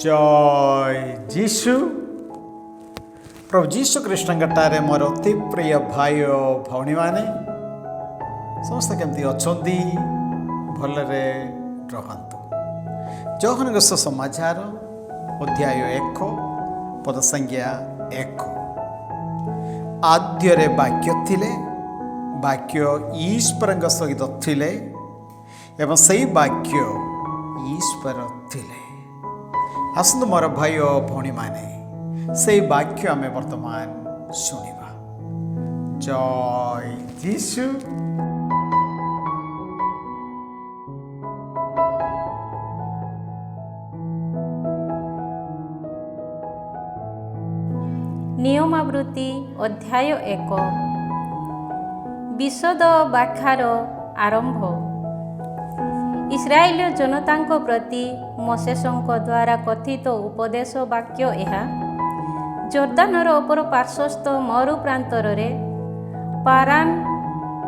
जय जीशु। प्रभु जीशु कृष्णटारे मोर अति प्रिय भाई और भौणी मैंने समस्त केमती अच्छा भलरे रहतु। जौहन समाचार अध्याय 1 पद संज्ञा 1। आद्यरे वाक्य थिले, वाक्य ईश्वर सहित थिले एवं सही वाक्य ईश्वर थिले। आसतु मोर भाई और भौणी माने से वाक्य आम वर्तमान शुणा। जय जीशु। नियमावृत्ति अध्याय 1। विशद व्याख्यार आरंभ। इस्राएल जनता प्रति मोसेसंक द्वारा कथित उपदेश वाक्य यह। जोर्दानर अपर पार्श्वस्थ मरु प्रांतर पारान,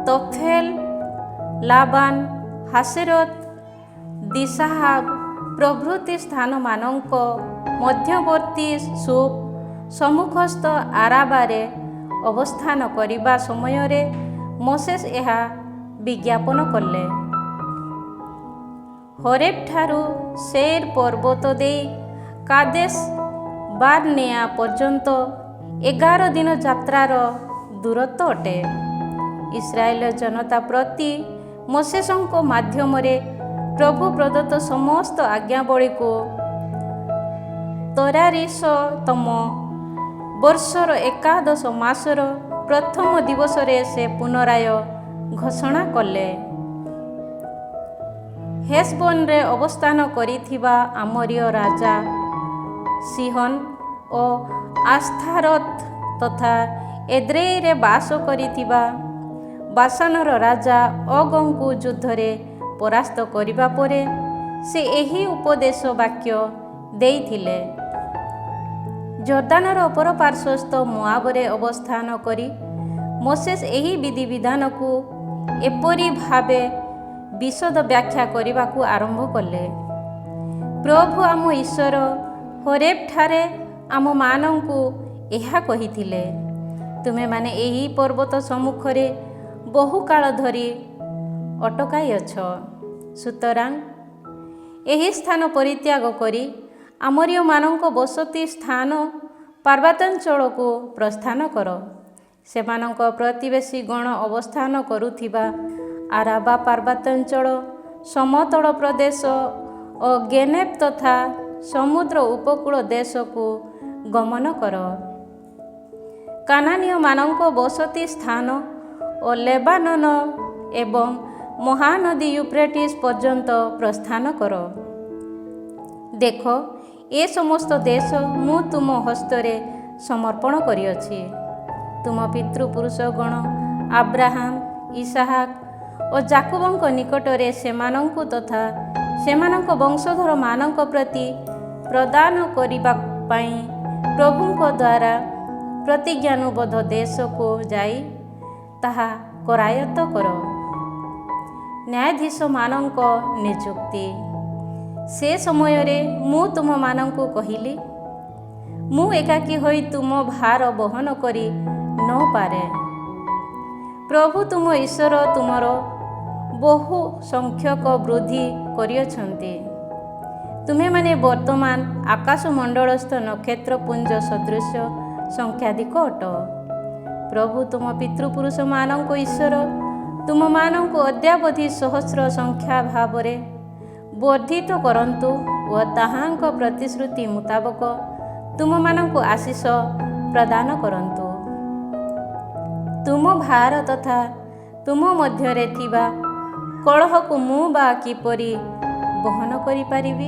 तोफेल, लाबान, हासेरत, दिशाहाब प्रभृति स्थान मानक मध्यवर्ती सुप सम्मुखस्थ आराबारे अवस्थान करिबा समय रे मोसेस यह विज्ञापन कले। हरेब ठारू सेर पर्वत दे कादेश बारनेआ पर्यंत 11 दिन यात्रार दूरत्व अटे। इस्राएल जनता प्रति मोसेसंक माध्यम प्रभु प्रदत्त समस्त आज्ञावली को 43तम वर्षर 11 मासर प्रथम दिवस से पुनराय घोषणा कले। हेशबोन रे अवस्थान करिथिबा आमोरीय राजा सिहन और आस्थारत तथा एद्रेई रे बास करिथिबा बासानर राजा अगंकु युद्ध रे परास्त करिबा परे से एही उपदेश वाक्य देइथिले। जोर्दानर अपर पार्श्वस्थ मोआबरे अवस्थान करी मोसेस एही विधि विधान को एपरी भावे विशद व्याख्या करने को आरंभ कले। प्रभु आम ईश्वर हरेब ठारे आम मानंकु एहा कहिथिले, तुमे माने एही पर्वत सम्मुखरे बहु काल धरी अटकाई अछ। सुतरां एही स्थान परित्याग करी आमरीय मानंक बसती स्थान पर्वतांचल को प्रस्थान कर। सेमानंक प्रतिवेशी गण अवस्थान करुथिबा आराबा पर्वतांचल, समतल प्रदेश और गेनेब तथा समुद्र उपकूल देश को गमन कर। कानानीय मानंक बसती स्थान और लेबानन एवं महानदी यूफ्रेटिस पर्यंत प्रस्थान कर। देख, ए समस्त देश मु तुम हस्तरे समर्पण करिअछि। तुम पितृपुरुष गण अब्राहम, इसहाक और जाकुबंक निकटरे सेमानंकु तथा सेमानंक वंशधर मानंक प्रति प्रदान करिबा पई प्रभुंक द्वारा प्रतिज्ञानुबद्ध देश को जाई ताहा करायत्त कर। न्यायाधीश मानंक नियुक्ति। से समय रे मु तुम मानंकु कहिली, मु एकाकी होई तुम भार बहन करी न पारे। प्रभु तुम ईश्वर तुमर बहु संख्यक वृद्धि करियछन्ति। तुम्हें माने वर्तमान आकाश मंडलस्थ नक्षत्र पुंज सदृश संख्याधिक अट। प्रभु तुम पितृपुरुष मानक ईश्वर तुम मानक अद्यावधि सहस्र संख्या भावरे वर्धित करंतु व ताहांक प्रतिश्रुति मुताबक तुम मानक आशीष प्रदान करंतु। तुम भार तथा तुम मध्यरे थिबा कलह को मु बा किपरि बहन करि पारिबी।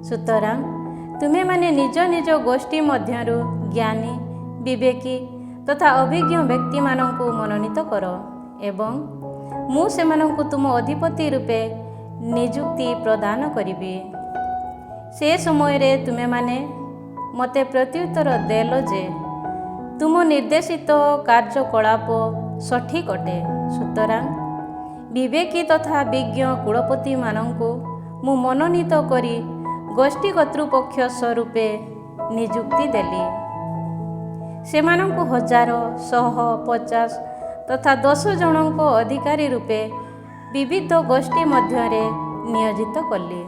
सुतरां तुम्हें माने निज निज गोष्ठी मध्यरु ज्ञानी, विवेकी तथा अभिज्ञ व्यक्ति मानंकु मनोनीत कर एवं मु सेमानंकु तुम अधिपति रूपे नियुक्ति प्रदान करिबी। से समय रे तुम्हें माने मते प्रत्युत्तर देलो जे तुम निर्देशित कार्यकलाप सठिक अटे। सुतरां विवेकी तथा विज्ञ कुलपति मानंकु मु मनोनीत करी ଗୋଷ୍ଠୀ କର୍ତ୍ତୃପକ୍ଷ ସ୍ୱରୂପେ ନିଯୁକ୍ତି ଦେଲି। ସେମାନଙ୍କୁ 1000, 100, 50 ତଥା 10 ଜଣଙ୍କ ଅଧିକାରୀ ରୂପେ ବିବିଧ ଗୋଷ୍ଠୀ ମଧ୍ୟରେ ନିୟୋଜିତ କଲି।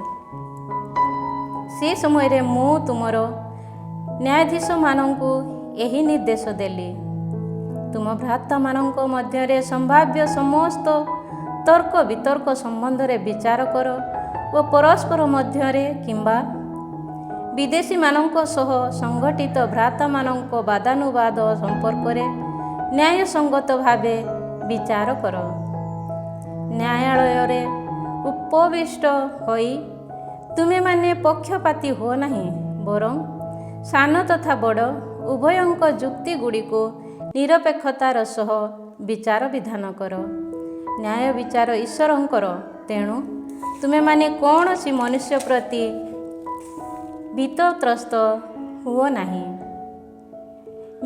ସେ ସମୟରେ ମୁଁ ତୁମର ନ୍ୟାୟାଧୀଶମାନଙ୍କୁ ଏହି ନିର୍ଦ୍ଦେଶ ଦେଲି, ତୁମ ଭ୍ରାତାମାନଙ୍କ ମଧ୍ୟରେ ସମ୍ଭାବ୍ୟ ସମସ୍ତ ତର୍କ ବିତର୍କ ସମ୍ବନ୍ଧରେ ବିଚାର କର ଓ ପରସ୍ପର ମଧ୍ୟରେ କିମ୍ବା ବିଦେଶୀମାନଙ୍କ ସହ ସଂଗଠିତ ଭ୍ରାତାମାନଙ୍କ ବାଦାନୁବାଦ ସମ୍ପର୍କରେ ନ୍ୟାୟସଙ୍ଗତ ଭାବେ ବିଚାର କର। ନ୍ୟାୟାଳୟରେ ଉପବିଷ୍ଟ ହୋଇ ତୁମେମାନେ ପକ୍ଷପାତୀ ହୁଅ ନାହିଁ, ବରଂ ସାନ ତଥା ବଡ଼ ଉଭୟଙ୍କ ଯୁକ୍ତିଗୁଡ଼ିକୁ ନିରପେକ୍ଷତାର ସହ ବିଚାର ବିଧାନ କର। ନ୍ୟାୟ ବିଚାର ଈଶ୍ୱରଙ୍କର, ତେଣୁ ତୁମେମାନେ କୌଣସି ମନୁଷ୍ୟ ପ୍ରତି ଭୀତତ୍ରସ୍ତ ହୁଅ ନାହିଁ।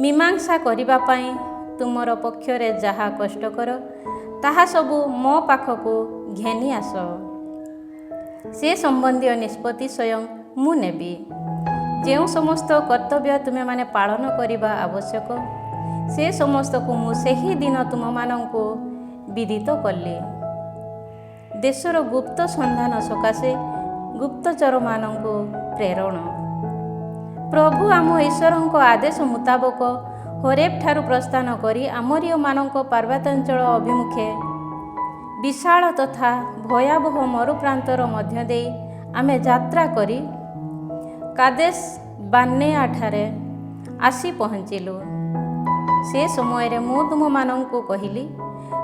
ମୀମାଂସା କରିବା ପାଇଁ ତୁମର ପକ୍ଷରେ ଯାହା କଷ୍ଟକର ତାହା ସବୁ ମୋ ପାଖକୁ ଘେନି ଆସ। ସେ ସମ୍ବନ୍ଧୀୟ ନିଷ୍ପତ୍ତି ସ୍ୱୟଂ ମୁଁ ନେବି। ଯେଉଁ ସମସ୍ତ କର୍ତ୍ତବ୍ୟ ତୁମେମାନେ ପାଳନ କରିବା ଆବଶ୍ୟକ, ସେ ସମସ୍ତକୁ ମୁଁ ସେହି ଦିନ ତୁମମାନଙ୍କୁ ବିଦିତ କଲି। ଦେଶର ଗୁପ୍ତ ସନ୍ଧାନ ସକାଶେ ଗୁପ୍ତଚରମାନଙ୍କୁ ପ୍ରେରଣ। ପ୍ରଭୁ ଆମ ଈଶ୍ୱରଙ୍କ ଆଦେଶ ମୁତାବକ ହରେବ ଠାରୁ ପ୍ରସ୍ଥାନ କରି ଆମୋରୀୟମାନଙ୍କ ପାର୍ବତ୍ୟାଞ୍ଚଳ ଅଭିମୁଖେ ବିଶାଳ ତଥା ଭୟାବହ ମରୁପ୍ରାନ୍ତର ମଧ୍ୟ ଦେଇ ଆମେ ଯାତ୍ରା କରି କାଦେଶ ବାର୍ଣ୍ଣେୟାଠାରେ ଆସି ପହଞ୍ଚିଲୁ। ସେ ସମୟରେ ମୁଁ ତୁମମାନଙ୍କୁ କହିଲି,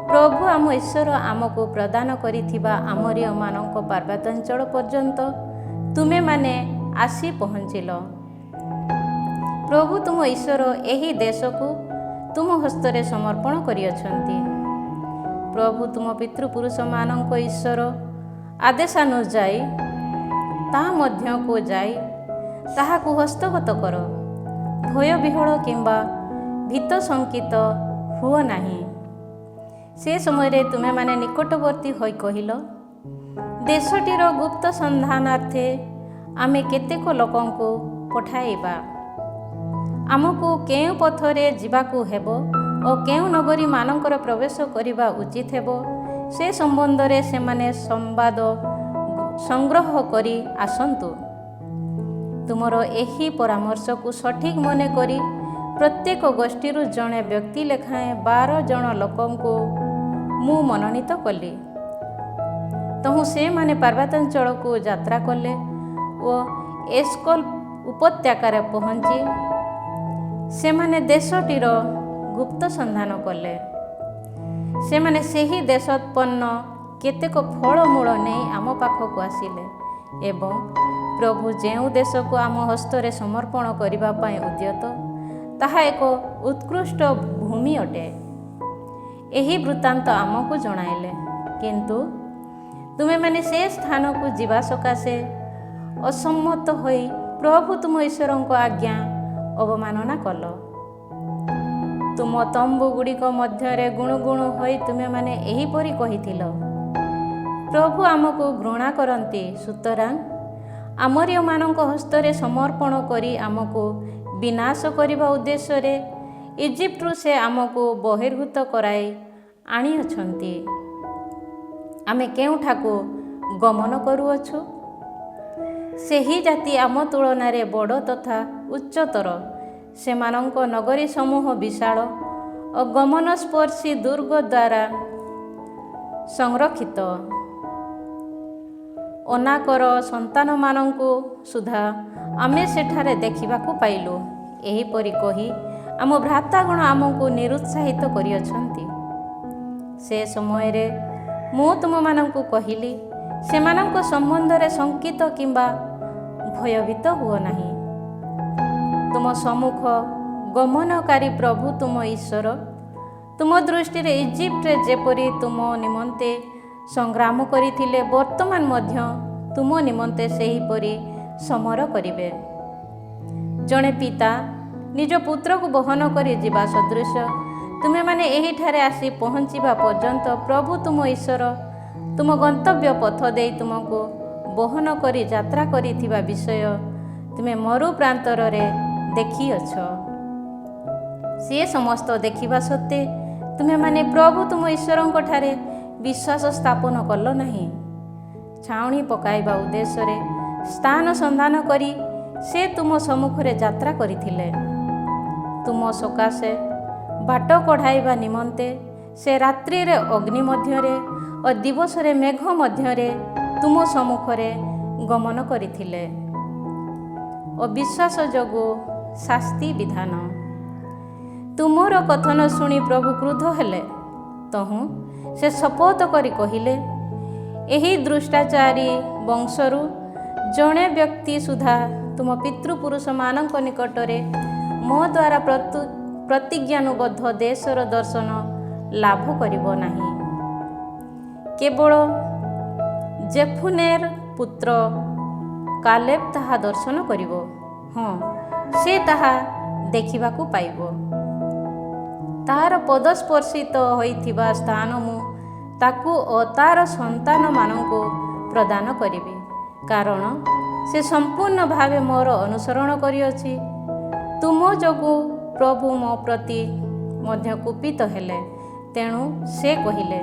ପ୍ରଭୁ ଆମ ଈଶ୍ୱର ଆମକୁ ପ୍ରଦାନ କରିଥିବା ଆମୋରୀୟମାନଙ୍କ ପାର୍ବତ୍ୟାଞ୍ଚଳ ପର୍ଯ୍ୟନ୍ତ ତୁମେମାନେ ଆସି ପହଞ୍ଚିଲ। ପ୍ରଭୁ ତୁମ ଈଶ୍ୱର ଏହି ଦେଶକୁ ତୁମ ହସ୍ତରେ ସମର୍ପଣ କରିଅଛନ୍ତି। ପ୍ରଭୁ ତୁମ ପିତୃପୁରୁଷମାନଙ୍କ ଈଶ୍ୱର ଆଦେଶାନୁଯାୟୀ ତା ମଧ୍ୟକୁ ଯାଇ ତାହାକୁ ହସ୍ତଗତ କର। ଭୟବିହ୍ୱଳ କିମ୍ବା ଭୀତଶଙ୍କିତ ହୁଅ ନାହିଁ। ସେ ସମୟରେ ତୁମେମାନେ ନିକଟବର୍ତ୍ତୀ ହୋଇ କହିଲ, ଦେଶଟିର ଗୁପ୍ତ ସନ୍ଧାନାର୍ଥେ ଆମେ କେତେକ ଲୋକଙ୍କୁ ପଠାଇବା। ଆମକୁ କେଉଁ ପଥରେ ଯିବାକୁ ହେବ ଓ କେଉଁ ନଗରୀମାନଙ୍କର ପ୍ରବେଶ କରିବା ଉଚିତ ହେବ, ସେ ସମ୍ବନ୍ଧରେ ସେମାନେ ସମ୍ବାଦ ସଂଗ୍ରହ କରି ଆସନ୍ତୁ। ତୁମର ଏହି ପରାମର୍ଶକୁ ସଠିକ୍ ମନେ କରି ପ୍ରତ୍ୟେକ ଗୋଷ୍ଠୀରୁ ଜଣେ ବ୍ୟକ୍ତି ଲେଖାଏଁ 12 ଜଣ ଲୋକଙ୍କୁ ମୁଁ ମନୋନୀତ କଲି। ତହୁଁ ସେମାନେ ପାର୍ବତ୍ୟାଞ୍ଚଳକୁ ଯାତ୍ରା କଲେ ଓ ଏସ୍କୋଲ ଉପତ୍ୟକାରେ ପହଞ୍ଚି ସେମାନେ ଦେଶଟିର ଗୁପ୍ତ ସନ୍ଧାନ କଲେ। ସେମାନେ ସେହି ଦେଶୋତ୍ପନ୍ନ କେତେକ ଫଳମୂଳ ନେଇ ଆମ ପାଖକୁ ଆସିଲେ ଏବଂ ପ୍ରଭୁ ଯେଉଁ ଦେଶକୁ ଆମ ହସ୍ତରେ ସମର୍ପଣ କରିବା ପାଇଁ ଉଦ୍ୟତ, ତାହା ଏକ ଉତ୍କୃଷ୍ଟ ଭୂମି ଅଟେ, ଏହି ବୃତ୍ତାନ୍ତ ଆମକୁ ଜଣାଇଲେ। କିନ୍ତୁ ତୁମେମାନେ ସେ ସ୍ଥାନକୁ ଯିବା ସକାଶେ ଅସମ୍ମତ ହୋଇ ପ୍ରଭୁ ତୁମ ଈଶ୍ୱରଙ୍କ ଆଜ୍ଞା ଅବମାନନା କଲ। ତୁମ ତମ୍ବୁଗୁଡ଼ିକ ମଧ୍ୟରେ ଗୁଣୁଗୁଣୁ ହୋଇ ତୁମେମାନେ ଏହିପରି କହିଥିଲ, ପ୍ରଭୁ ଆମକୁ ଘୃଣା କରନ୍ତି, ସୁତରାଂ ଆମୋରୀୟମାନଙ୍କ ହସ୍ତରେ ସମର୍ପଣ କରି ଆମକୁ ବିନାଶ କରିବା ଉଦ୍ଦେଶ୍ୟରେ ଇଜିପ୍ଟରୁ ସେ ଆମକୁ ବହିର୍ଭୂତ କରାଇ ଆଣିଅଛନ୍ତି। ଆମେ କେଉଁଠାକୁ ଗମନ କରୁଅଛୁ? ସେହି ଜାତି ଆମ ତୁଳନାରେ ବଡ଼ ତଥା ଉଚ୍ଚତର, ସେମାନଙ୍କ ନଗରୀ ସମୂହ ବିଶାଳ ଓ ଗମନସ୍ପର୍ଶୀ ଦୁର୍ଗ ଦ୍ୱାରା ସଂରକ୍ଷିତ। ଅନାକର ସନ୍ତାନମାନଙ୍କୁ ସୁଦ୍ଧା ଆମେ ସେଠାରେ ଦେଖିବାକୁ ପାଇଲୁ। ଏହିପରି କହି ଆମ ଭ୍ରାତାଗଣ ଆମକୁ ନିରୁତ୍ସାହିତ କରିଅଛନ୍ତି। ସେ ସମୟରେ ମୁଁ ତୁମମାନଙ୍କୁ କହିଲି, ସେମାନଙ୍କ ସମ୍ବନ୍ଧରେ ଶଙ୍କିତ କିମ୍ବା ଭୟଭୀତ ହୁଅ ନାହିଁ। ତୁମ ସମ୍ମୁଖ ଗମନକାରୀ ପ୍ରଭୁ ତୁମ ଈଶ୍ୱର ତୁମ ଦୃଷ୍ଟିରେ ଇଜିପ୍ଟରେ ଯେପରି ତୁମ ନିମନ୍ତେ ସଂଗ୍ରାମ କରିଥିଲେ, ବର୍ତ୍ତମାନ ମଧ୍ୟ ତୁମ ନିମନ୍ତେ ସେହିପରି ସମର କରିବେ। ଜଣେ ପିତା ନିଜ ପୁତ୍ରକୁ ବହନ କରି ଯିବା ସଦୃଶ ତୁମେମାନେ ଏହିଠାରେ ଆସି ପହଞ୍ଚିବା ପର୍ଯ୍ୟନ୍ତ ପ୍ରଭୁ ତୁମ ଈଶ୍ୱର ତୁମ ଗନ୍ତବ୍ୟ ପଥ ଦେଇ ତୁମକୁ ବହନ କରି ଯାତ୍ରା କରିଥିବା ବିଷୟ ତୁମେ ମରୁ ପ୍ରାନ୍ତରରେ ଦେଖିଅଛ। ସେ ସମସ୍ତ ଦେଖିବା ସତ୍ତ୍ୱେ ତୁମେମାନେ ପ୍ରଭୁ ତୁମ ଈଶ୍ୱରଙ୍କଠାରେ ବିଶ୍ୱାସ ସ୍ଥାପନ କଲ ନାହିଁ। ଛାଉଣି ପକାଇବା ଉଦ୍ଦେଶ୍ୟରେ ସ୍ଥାନ ସନ୍ଧାନ କରି ସେ ତୁମ ସମ୍ମୁଖରେ ଯାତ୍ରା କରିଥିଲେ। ତୁମ ସକାଶେ ବାଟ କଢ଼ାଇବା ନିମନ୍ତେ ସେ ରାତ୍ରିରେ ଅଗ୍ନି ମଧ୍ୟରେ ଓ ଦିବସରେ ମେଘ ମଧ୍ୟରେ ତୁମ ସମ୍ମୁଖରେ ଗମନ କରିଥିଲେ। ଅବିଶ୍ୱାସ ଯୋଗୁଁ ଶାସ୍ତି ବିଧାନ। ତୁମର କଥନ ଶୁଣି ପ୍ରଭୁ କ୍ରୁଦ୍ଧ ହେଲେ। ତହୁଁ ସେ ଶପଥ କରି କହିଲେ, ଏହି ଦୃଷ୍ଟାଚାରୀ ବଂଶରୁ ଜଣେ ବ୍ୟକ୍ତି ସୁଦ୍ଧା ତୁମ ପିତୃପୁରୁଷମାନଙ୍କ ନିକଟରେ ମୋ ଦ୍ୱାରା ପ୍ରତିଜ୍ଞାନୁବଦ୍ଧ ଦେଶର ଦର୍ଶନ ଲାଭ କରିବ ନାହିଁ। କେବଳ ଜେଫୁନେର ପୁତ୍ର କାଲେବ ତାହା ଦର୍ଶନ କରିବ। ହଁ, ସେ ତାହା ଦେଖିବାକୁ ପାଇବ। ତାହାର ପଦସ୍ପର୍ଶିତ ହୋଇଥିବା ସ୍ଥାନ ମୁଁ ତାକୁ ଓ ତାର ସନ୍ତାନମାନଙ୍କୁ ପ୍ରଦାନ କରିବି, କାରଣ ସେ ସମ୍ପୂର୍ଣ୍ଣ ଭାବେ ମୋର ଅନୁସରଣ କରିଅଛି। ତୁମ ଯୋଗୁଁ ପ୍ରଭୁ ମୋ ପ୍ରତି ମଧ୍ୟ କୁପିତ ହେଲେ। ତେଣୁ ସେ କହିଲେ,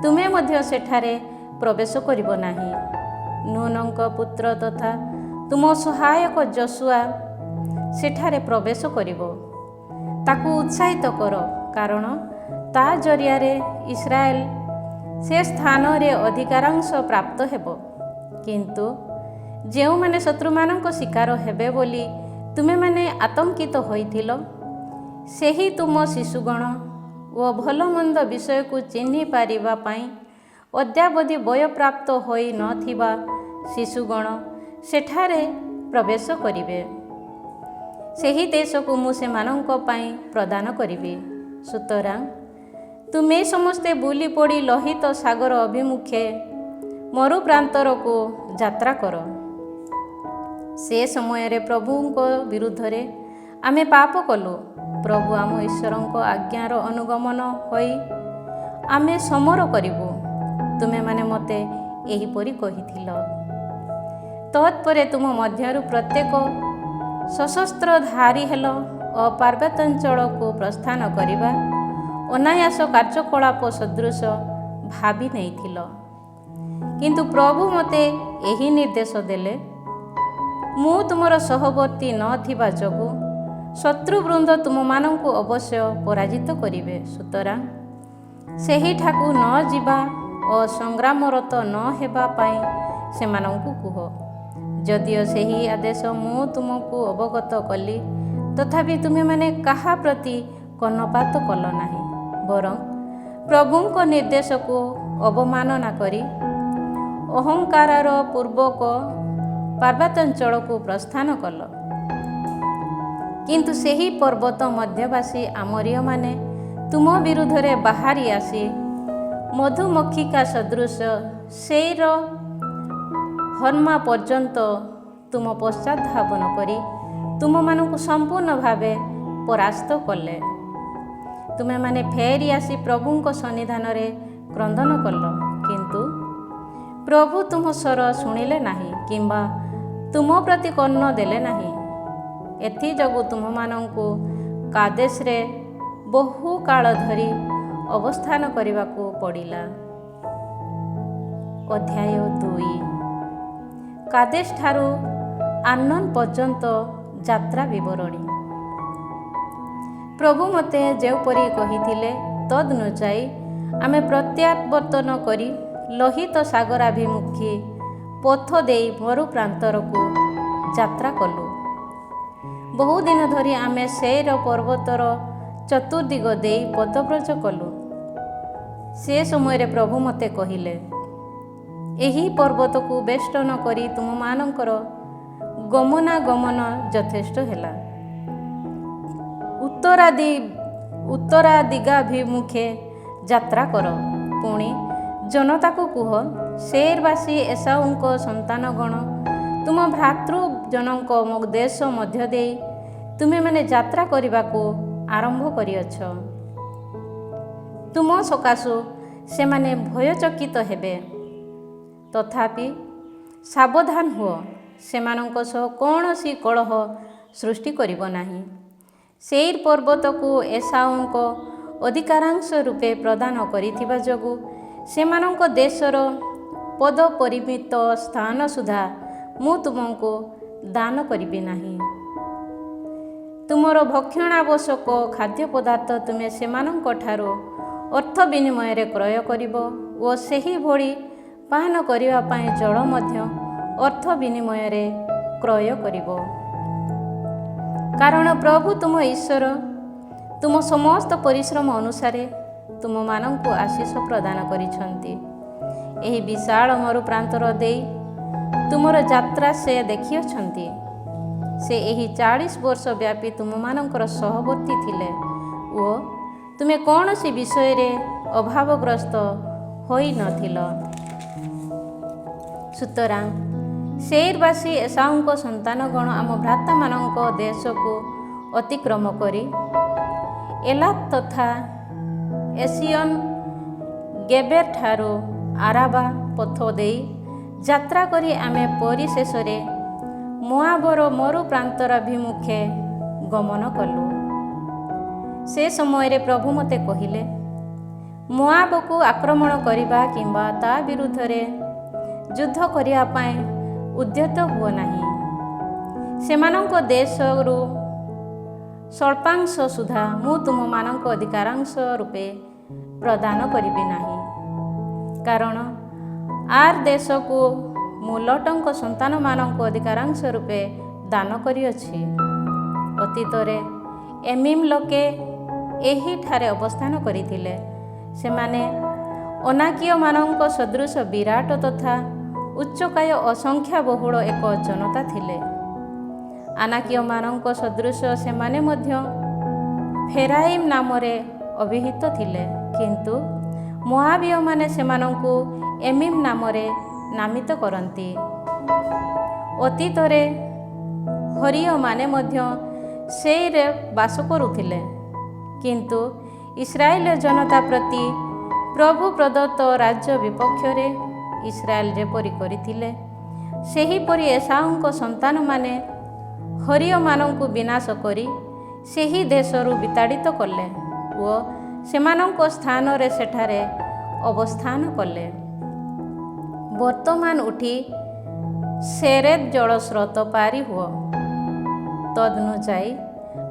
ତୁମେ ମଧ୍ୟ ସେଠାରେ ପ୍ରବେଶ କରିବ ନାହିଁ। ନୁନଙ୍କ ପୁତ୍ର ତଥା ତୁମ ସହାୟକ ଯଶୁଆ ସେଠାରେ ପ୍ରବେଶ କରିବ। ତାକୁ ଉତ୍ସାହିତ କର, କାରଣ ତା ଜରିଆରେ ଇସ୍ରାଏଲ ସେ ସ୍ଥାନରେ ଅଧିକାରାଂଶ ପ୍ରାପ୍ତ ହେବ। କିନ୍ତୁ ଯେଉଁମାନେ ଶତ୍ରୁମାନଙ୍କ ଶିକାର ହେବେ ବୋଲି ତୁମେମାନେ ଆତଙ୍କିତ ହୋଇଥିଲ, ସେହି ତୁମ ଶିଶୁଗଣ ଓ ଭଲମନ୍ଦ ବିଷୟକୁ ଚିହ୍ନି ପାରିବା ପାଇଁ ଅଦ୍ୟାବଧି ବୟପ୍ରାପ୍ତ ହୋଇ ନଥିବା ଶିଶୁଗଣ ସେଠାରେ ପ୍ରବେଶ କରିବେ। ସେହି ଦେଶକୁ ମୁଁ ସେମାନଙ୍କ ପାଇଁ ପ୍ରଦାନ କରିବି। ସୁତରାଂ ତୁମେ ସମସ୍ତେ ବୁଲି ପଡ଼ି ଲୋହିତ ସାଗର ଅଭିମୁଖେ ମରୁ ପ୍ରାନ୍ତରକୁ ଯାତ୍ରା କର। ସେ ସମୟରେ ପ୍ରଭୁଙ୍କ ବିରୁଦ୍ଧରେ ଆମେ ପାପ କଲୁ। ପ୍ରଭୁ ଆମ ଈଶ୍ୱରଙ୍କ ଆଜ୍ଞାର ଅନୁଗମନ ହୋଇ ଆମେ ସମର କରିବୁ। ତୁମେମାନେ ମୋତେ ଏହିପରି କହିଥିଲ। ତତ୍ପରେ ତୁମ ମଧ୍ୟରୁ ପ୍ରତ୍ୟେକ ସଶସ୍ତ୍ରଧାରୀ ହେଲ ଓ ପାର୍ବତ୍ୟାଞ୍ଚଳକୁ ପ୍ରସ୍ଥାନ କରିବା ଅନାୟାସ କାର୍ଯ୍ୟକଳାପ ସଦୃଶ ଭାବି ନେଇଥିଲ। କିନ୍ତୁ ପ୍ରଭୁ ମୋତେ ଏହି ନିର୍ଦ୍ଦେଶ ଦେଲେ, ମୁଁ ତୁମର ସହବର୍ତ୍ତୀ ନ ଥିବା ଯୋଗୁଁ ଶତ୍ରୁବୃନ୍ଦ ତୁମମାନଙ୍କୁ ଅବଶ୍ୟ ପରାଜିତ କରିବେ। ସୁତରାଂ ସେହିଠାକୁ ନ ଯିବା ଓ ସଂଗ୍ରାମରତ ନ ହେବା ପାଇଁ ସେମାନଙ୍କୁ କୁହ। ଯଦିଓ ସେହି ଆଦେଶ ମୁଁ ତୁମକୁ ଅବଗତ କଲି, ତଥାପି ତୁମେମାନେ କାହା ପ୍ରତି କର୍ଣ୍ଣପାତ କଲ ନାହିଁ, ବରଂ ପ୍ରଭୁଙ୍କ ନିର୍ଦ୍ଦେଶକୁ ଅବମାନନା କରି ଅହଙ୍କାରର ପୂର୍ବକ ପାର୍ବତ୍ୟାଞ୍ଚଳକୁ ପ୍ରସ୍ଥାନ କଲ। କିନ୍ତୁ ସେହି ପର୍ବତ ମଧ୍ୟବାସୀ ଆମୋରୀୟମାନେ ତୁମ ବିରୁଦ୍ଧରେ ବାହାରି ଆସି ମଧୁମକ୍ଷିକା ସଦୃଶ ସେଇର ହର୍ମା ପର୍ଯ୍ୟନ୍ତ ତୁମ ପଶ୍ଚାତ ଧାବନ କରି ତୁମମାନଙ୍କୁ ସମ୍ପୂର୍ଣ୍ଣ ଭାବେ ପରାସ୍ତ କଲେ। ତୁମେମାନେ ଫେରି ଆସି ପ୍ରଭୁଙ୍କ ସନ୍ନିଧାନରେ କ୍ରନ୍ଦନ କଲ, କିନ୍ତୁ ପ୍ରଭୁ ତୁମ ସ୍ୱର ଶୁଣିଲେ ନାହିଁ କିମ୍ବା ତୁମ ପ୍ରତି କର୍ଣ୍ଣ ଦେଲେ ନାହିଁ। ଏଥିଯୋଗୁଁ ତୁମମାନଙ୍କୁ କାଦେଶରେ ବହୁ କାଳ ଧରି ଅବସ୍ଥାନ କରିବାକୁ ପଡ଼ିଲା। ଅଧ୍ୟାୟ 2। କାଦେଶ ଠାରୁ ଆର୍ନୋନ ପର୍ଯ୍ୟନ୍ତ ଯାତ୍ରା ବିବରଣୀ। ପ୍ରଭୁ ମୋତେ ଯେଉଁପରି କହିଥିଲେ ତଦନୁଯାୟୀ ଆମେ ପ୍ରତ୍ୟାବର୍ତ୍ତନ କରି ଲୋହିତ ସାଗରାଭିମୁଖୀ ପଥ ଦେଇ ମରୁ ପ୍ରାନ୍ତରକୁ ଯାତ୍ରା କଲୁ। ବହୁଦିନ ଧରି ଆମେ ସେଇର ପର୍ବତର ଚତୁର୍ଦିଗ ଦେଇ ପଦବ୍ରଜ କଲୁ। ସେ ସମୟରେ ପ୍ରଭୁ ମୋତେ କହିଲେ, ଏହି ପର୍ବତକୁ ବେଷ୍ଟନ କରି ତୁମମାନଙ୍କର ଗମନାଗମନ ଯଥେଷ୍ଟ ହେଲା। ଉତ୍ତରାଦିଗାଭିମୁଖେ ଯାତ୍ରା କର। ପୁଣି ଜନତାକୁ କୁହ, ସେର୍ବାସୀ ଏସାଉଙ୍କ ସନ୍ତାନଗଣ ତୁମ ଭ୍ରାତୃଜନଙ୍କ ଦେଶ ମଧ୍ୟ ଦେଇ ତୁମେମାନେ ଯାତ୍ରା କରିବାକୁ ଆରମ୍ଭ କରିଅଛ। ତୁମ ସକାଶୁ ସେମାନେ ଭୟଚକିତ ହେବେ। ତଥାପି ସାବଧାନ ହୁଅ, ସେମାନଙ୍କ ସହ କୌଣସି କଳହ ସୃଷ୍ଟି କରିବ ନାହିଁ। ସେଇର ପର୍ବତକୁ ଏସାଉଙ୍କ ଅଧିକାରାଂଶ ରୂପେ ପ୍ରଦାନ କରିଥିବା ଯୋଗୁଁ ସେମାନଙ୍କ ଦେଶର ପଦପରିମିତ ସ୍ଥାନ ସୁଦ୍ଧା ମୁଁ ତୁମକୁ ଦାନ କରିବି ନାହିଁ। ତୁମର ଭକ୍ଷଣାବଶ୍ୟକ ଖାଦ୍ୟ ପଦାର୍ଥ ତୁମେ ସେମାନଙ୍କଠାରୁ ଅର୍ଥ ବିନିମୟରେ କ୍ରୟ କରିବ ଓ ସେହିଭଳି ପାନ କରିବା ପାଇଁ ଜଳ ମଧ୍ୟ ଅର୍ଥ ବିନିମୟରେ କ୍ରୟ କରିବ। କାରଣ ପ୍ରଭୁ ତୁମ ଈଶ୍ୱର ତୁମ ସମସ୍ତ ପରିଶ୍ରମ ଅନୁସାରେ ତୁମମାନଙ୍କୁ ଆଶୀଷ ପ୍ରଦାନ କରିଛନ୍ତି। ଏହି ବିଶାଳ ମରୁପ୍ରାନ୍ତର ଦେଇ ତୁମର ଯାତ୍ରା ସେ ଦେଖିଅଛନ୍ତି। ସେ ଏହି 40 ବର୍ଷ ବ୍ୟାପୀ ତୁମମାନଙ୍କର ସହବର୍ତ୍ତୀ ଥିଲେ ଓ ତୁମେ କୌଣସି ବିଷୟରେ ଅଭାବଗ୍ରସ୍ତ ହୋଇନଥିଲ। ସୁତରାଂ ସେଇରବାସୀ ଏସାଉଙ୍କ ସନ୍ତାନଗଣ ଆମ ଭ୍ରାତାମାନଙ୍କ ଦେଶକୁ ଅତିକ୍ରମ କରି ଏଲାତ୍ ତଥା ଏସିୟନ ଗେବେରଠାରୁ ଆରାବା ପଥ ଦେଇ ଯାତ୍ରା କରି ଆମେ ପରିଶେଷରେ ମୋଆବର ମରୁପ୍ରାନ୍ତରାଭିମୁଖେ ଗମନ କଲୁ। ସେ ସମୟରେ ପ୍ରଭୁ ମୋତେ କହିଲେ, ମୋଆବକୁ ଆକ୍ରମଣ କରିବା କିମ୍ବା ତା ବିରୁଦ୍ଧରେ ଯୁଦ୍ଧ କରିବା ପାଇଁ ଉଦ୍ୟତ ହୁଅ ନାହିଁ। ସେମାନଙ୍କ ଦେଶରୁ ସ୍ୱଳ୍ପାଂଶ ସୁଦ୍ଧା ମୁଁ ତୁମମାନଙ୍କ ଅଧିକାରାଂଶ ରୂପେ ପ୍ରଦାନ କରିବି ନାହିଁ। କାରଣ ଆର୍ ଦେଶକୁ ମୁଁ ଲଟଙ୍କ ସନ୍ତାନମାନଙ୍କୁ ଅଧିକାରାଂଶ ରୂପେ ଦାନ କରିଅଛି। ଅତୀତରେ ଏମିମ୍ ଲୋକେ ଏହିଠାରେ ଅବସ୍ଥାନ କରିଥିଲେ। ସେମାନେ ଅନାକୀୟମାନଙ୍କ ସଦୃଶ ବିରାଟ ତଥା ଉଚ୍ଚକାୟ ଅସଂଖ୍ୟା ବହୁଳ ଏକ ଜନତା ଥିଲେ। ଆନାକୀୟମାନଙ୍କ ସଦୃଶ ସେମାନେ ମଧ୍ୟ ଫେରାଇମ୍ ନାମରେ ଅଭିହିତ ଥିଲେ, କିନ୍ତୁ ମୋଆବୀୟମାନେ ସେମାନଙ୍କୁ ଏମିମ୍ ନାମରେ ନାମିତ କରନ୍ତି। ଅତୀତରେ ହରିୟମାନେ ମଧ୍ୟ ସେଇରେ ବାସ କରୁଥିଲେ, କିନ୍ତୁ ଇସ୍ରାଏଲ ଜନତା ପ୍ରତି ପ୍ରଭୁ ପ୍ରଦତ୍ତ ରାଜ୍ୟ ବିପକ୍ଷରେ ଇସ୍ରାଏଲ ଯେପରି କରିଥିଲେ, ସେହିପରି ଏସାଉଙ୍କ ସନ୍ତାନମାନେ ହରିୟମାନଙ୍କୁ ବିନାଶ କରି ସେହି ଦେଶରୁ ବିତାଡ଼ିତ କଲେ ଓ ସେମାନଙ୍କ ସ୍ଥାନରେ ସେଠାରେ ଅବସ୍ଥାନ କଲେ। ବର୍ତ୍ତମାନ ଉଠି ସେରେଦ ଜଳସ୍ରୋତ ପାରି ହୁଅ। ତଦନୁଯାୟୀ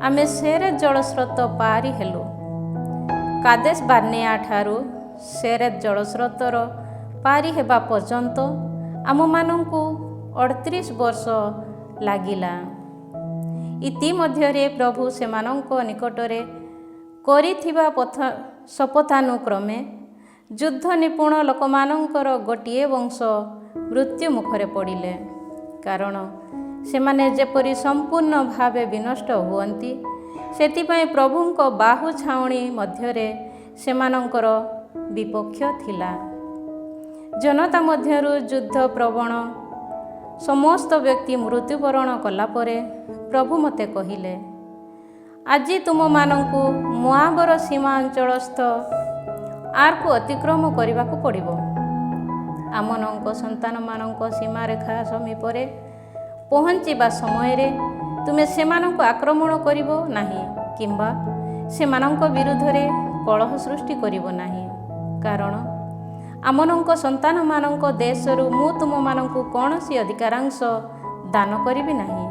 ଆମେ ସେରେଦ ଜଳସ୍ରୋତ ପାରି ହେଲୁ। କାଦେଶ ବାର୍ନେଆ ଠାରୁ ସେରେଦ ଜଳସ୍ରୋତର ପାରି ହେବା ପର୍ଯ୍ୟନ୍ତ ଆମମାନଙ୍କୁ 38 ବର୍ଷ ଲାଗିଲା। ଇତିମଧ୍ୟରେ ପ୍ରଭୁ ସେମାନଙ୍କ ନିକଟରେ କରିଥିବା ଶପଥାନୁକ୍ରମେ ଯୁଦ୍ଧ ନିପୁଣ ଲୋକମାନଙ୍କର ଗୋଟିଏ ବଂଶ ମୃତ୍ୟୁ ମୁଖରେ ପଡ଼ିଲେ। କାରଣ ସେମାନେ ଯେପରି ସମ୍ପୂର୍ଣ୍ଣ ଭାବେ ବିନଷ୍ଟ ହୁଅନ୍ତି, ସେଥିପାଇଁ ପ୍ରଭୁଙ୍କ ବାହୁ ଛାଉଣି ମଧ୍ୟରେ ସେମାନଙ୍କର ବିପକ୍ଷ ଥିଲା। ଜନତା ମଧ୍ୟରୁ ଯୁଦ୍ଧ ପ୍ରବଣ ସମସ୍ତ ବ୍ୟକ୍ତି ମୃତ୍ୟୁବରଣ କଲା ପରେ ପ୍ରଭୁ ମୋତେ କହିଲେ, ଆଜି ତୁମମାନଙ୍କୁ ମୋଆବର ସୀମା ଅଞ୍ଚଳସ୍ଥ ଆର୍କୁ ଅତିକ୍ରମ କରିବାକୁ ପଡ଼ିବ। ଆମମାନଙ୍କ ସନ୍ତାନମାନଙ୍କ ସୀମାରେଖା ସମୀପରେ ପହଞ୍ଚିବା ସମୟରେ ତୁମେ ସେମାନଙ୍କୁ ଆକ୍ରମଣ କରିବ ନାହିଁ କିମ୍ବା ସେମାନଙ୍କ ବିରୁଦ୍ଧରେ କଳହ ସୃଷ୍ଟି କରିବ ନାହିଁ। କାରଣ ଆମମାନଙ୍କ ସନ୍ତାନମାନଙ୍କ ଦେଶରୁ ମୁଁ ତୁମମାନଙ୍କୁ କୌଣସି ଅଧିକାରାଂଶ ଦାନ କରିବି ନାହିଁ।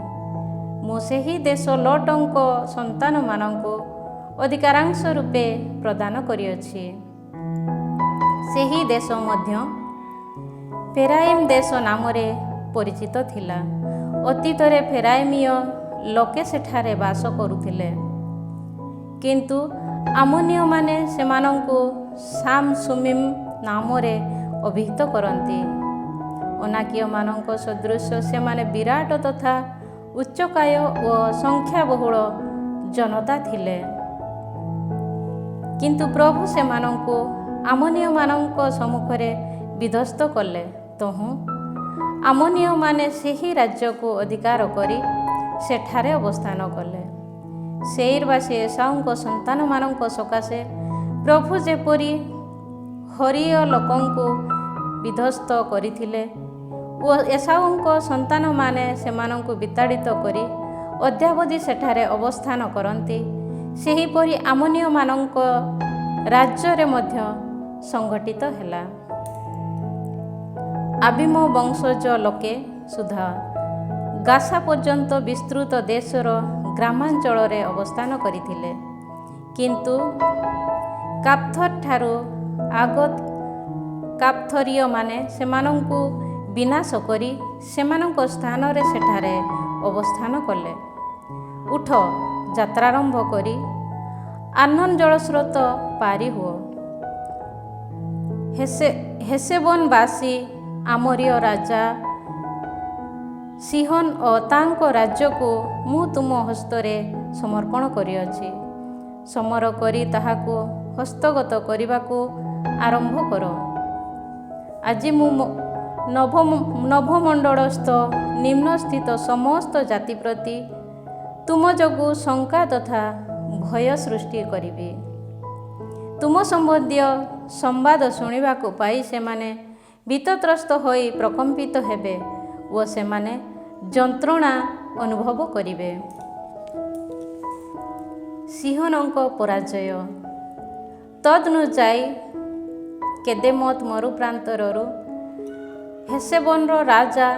ମୁଁ ସେହି ଦେଶ ଲଟଙ୍କ ସନ୍ତାନମାନଙ୍କୁ ଅଧିକାରାଂଶ ରୂପେ ପ୍ରଦାନ କରିଅଛି। ସେହି ଦେଶ ମଧ୍ୟ ଫେରାଇମ୍ ଦେଶ ନାମରେ ପରିଚିତ ଥିଲା। ଅତୀତରେ ଫେରାଇମୀୟ ଲୋକେ ସେଠାରେ ବାସ କରୁଥିଲେ, କିନ୍ତୁ ଆମୋନୀୟମାନେ ସେମାନଙ୍କୁ ସାମସୁମିମ୍ ନାମରେ ଅଭିହିତ କରନ୍ତି। ଅନାକୀୟମାନଙ୍କ ସଦୃଶ ସେମାନେ ବିରାଟ ତଥା ଉଚ୍ଚକାୟ ଓ ସଂଖ୍ୟାବହୁଳ ଜନତା ଥିଲେ, କିନ୍ତୁ ପ୍ରଭୁ ସେମାନଙ୍କୁ ଆମୋନୀୟମାନଙ୍କ ସମ୍ମୁଖରେ ବିଧ୍ୱସ୍ତ କଲେ। ତହୁଁ ଆମୋନୀୟମାନେ ସେହି ରାଜ୍ୟକୁ ଅଧିକାର କରି ସେଠାରେ ଅବସ୍ଥାନ କଲେ। ସେଇରବାସୀ ଏସାଉଙ୍କ ସନ୍ତାନମାନଙ୍କ ସକାଶେ ପ୍ରଭୁ ଯେପରି ହରିୟ ଲୋକଙ୍କୁ ବିଧ୍ୱସ୍ତ କରିଥିଲେ ଓ ଏସାଉଙ୍କ ସନ୍ତାନମାନେ ସେମାନଙ୍କୁ ବିତାଡ଼ିତ କରି ଅଦ୍ୟାବଧି ସେଠାରେ ଅବସ୍ଥାନ କରନ୍ତି, ସେହିପରି ଆମୋନୀୟମାନଙ୍କ ରାଜ୍ୟରେ ମଧ୍ୟ ସଂଗଠିତ ହେଲା। ଆବିମ ବଂଶଜ ଲୋକେ ସୁଦ୍ଧା ଗାସା ପର୍ଯ୍ୟନ୍ତ ବିସ୍ତୃତ ଦେଶର ଗ୍ରାମାଞ୍ଚଳରେ ଅବସ୍ଥାନ କରିଥିଲେ, କିନ୍ତୁ କାପ୍ଥରଠାରୁ ଆଗତ କାପ୍ଥରୀୟମାନେ ସେମାନଙ୍କୁ ବିନାଶ କରି ସେମାନଙ୍କ ସ୍ଥାନରେ ସେଠାରେ ଅବସ୍ଥାନ କଲେ। ଉଠ, ଯାତ୍ରାରମ୍ଭ କରି ଆର୍ନୋନ ଜଳସ୍ରୋତ ପାରି ହୁଅ। ହେଶେବନବାସୀ ଆମୋରୀୟ ରାଜା ସିହୋନ ଓ ତାଙ୍କ ରାଜ୍ୟକୁ ମୁଁ ତୁମ ହସ୍ତରେ ସମର୍ପଣ କରିଅଛି। ସମର କରି ତାହାକୁ ହସ୍ତଗତ କରିବାକୁ ଆରମ୍ଭ କର। ଆଜି ମୁଁ ନଭମଣ୍ଡଳସ୍ଥ ନିମ୍ନସ୍ଥିତ ସମସ୍ତ ଜାତି ପ୍ରତି ତୁମ ଯୋଗୁଁ ଶଙ୍କା ତଥା ଭୟ ସୃଷ୍ଟି କରିବି। ତୁମ ସମ୍ବନ୍ଧୀୟ ସମ୍ବାଦ ଶୁଣିବାକୁ ପାଇ ସେମାନେ ଭୀତତ୍ରସ୍ତ ହୋଇ ପ୍ରକମ୍ପିତ ହେବେ ଓ ସେମାନେ ଯନ୍ତ୍ରଣା ଅନୁଭବ କରିବେ। ସିହୋନଙ୍କ ପରାଜୟ। ତଦନୁଯାୟୀ କେଦେମତ ମରୁପ୍ରାନ୍ତରରୁ ହେଶେବନର ରାଜା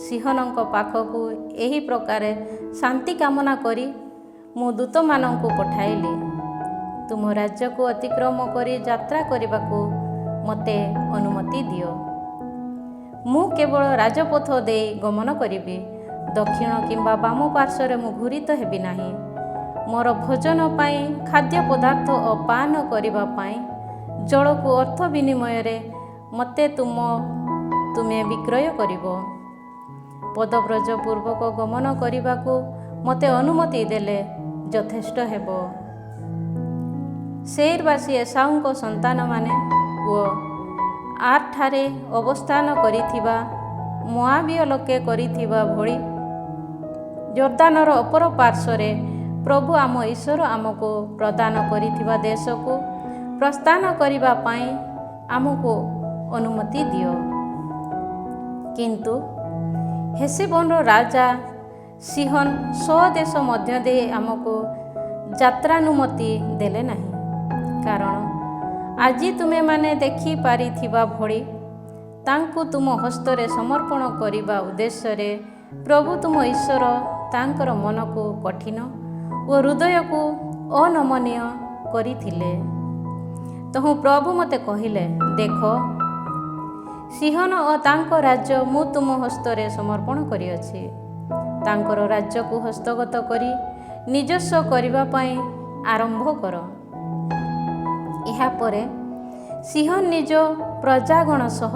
ସିହୋନଙ୍କ ପାଖକୁ ଏହି ପ୍ରକାରେ ଶାନ୍ତି କାମନା କରି ମୁଁ ଦୂତମାନଙ୍କୁ ପଠାଇଲି, ତୁମ ରାଜ୍ୟକୁ ଅତିକ୍ରମ କରି ଯାତ୍ରା କରିବାକୁ ମୋତେ ଅନୁମତି ଦିଅ। ମୁଁ କେବଳ ରାଜପଥ ଦେଇ ଗମନ କରିବି, ଦକ୍ଷିଣ କିମ୍ବା ବାମ ପାର୍ଶ୍ୱରେ ମୁଁ ଘୂରିତ ହେବି ନାହିଁ। ମୋର ଭୋଜନ ପାଇଁ ଖାଦ୍ୟ ପଦାର୍ଥ ଓ ପାନ କରିବା ପାଇଁ ଜଳକୁ ଅର୍ଥ ବିନିମୟରେ ମୋତେ ତୁମେ ବିକ୍ରୟ କରିବ। ପଦବ୍ରଜ ପୂର୍ବକ ଗମନ କରିବାକୁ ମୋତେ ଅନୁମତି ଦେଲେ ଯଥେଷ୍ଟ ହେବ। ସେଇରବାସୀ ଏସାଉଙ୍କ ସନ୍ତାନମାନେ ଓ ଆର୍ଠାରେ ଅବସ୍ଥାନ କରିଥିବା ମୋଆବୀୟ ଲୋକେ କରିଥିବା ଭଳି ଜର୍ଦାନର ଅପର ପାର୍ଶ୍ୱରେ ପ୍ରଭୁ ଆମ ଈଶ୍ୱର ଆମକୁ ପ୍ରଦାନ କରିଥିବା ଦେଶକୁ ପ୍ରସ୍ଥାନ କରିବା ପାଇଁ ଆମକୁ ଅନୁମତି ଦିଅ। କିନ୍ତୁ ହେଶେବନର ରାଜା ସିହୋନ ସ୍ୱଦେଶ ମଧ୍ୟ ଦେଇ ଆମକୁ ଯାତ୍ରାନୁମତି ଦେଲେ ନାହିଁ, କାରଣ ଆଜି ତୁମେମାନେ ଦେଖିପାରିଥିବା ଭଳି ତାଙ୍କୁ ତୁମ ହସ୍ତରେ ସମର୍ପଣ କରିବା ଉଦ୍ଦେଶ୍ୟରେ ପ୍ରଭୁ ତୁମ ଈଶ୍ୱର ତାଙ୍କର ମନକୁ କଠିନ ଓ ହୃଦୟକୁ ଅନମନୀୟ କରିଥିଲେ। ତହୁଁ ପ୍ରଭୁ ମୋତେ କହିଲେ, ଦେଖ, ସିହୋନ ଓ ତାଙ୍କ ରାଜ୍ୟ ମୁଁ ତୁମ ହସ୍ତରେ ସମର୍ପଣ କରିଅଛି। ତାଙ୍କର ରାଜ୍ୟକୁ ହସ୍ତଗତ କରି ନିଜସ୍ୱ କରିବା ପାଇଁ ଆରମ୍ଭ କର। ଏହାପରେ ସିହୋନ ନିଜ ପ୍ରଜାଗଣ ସହ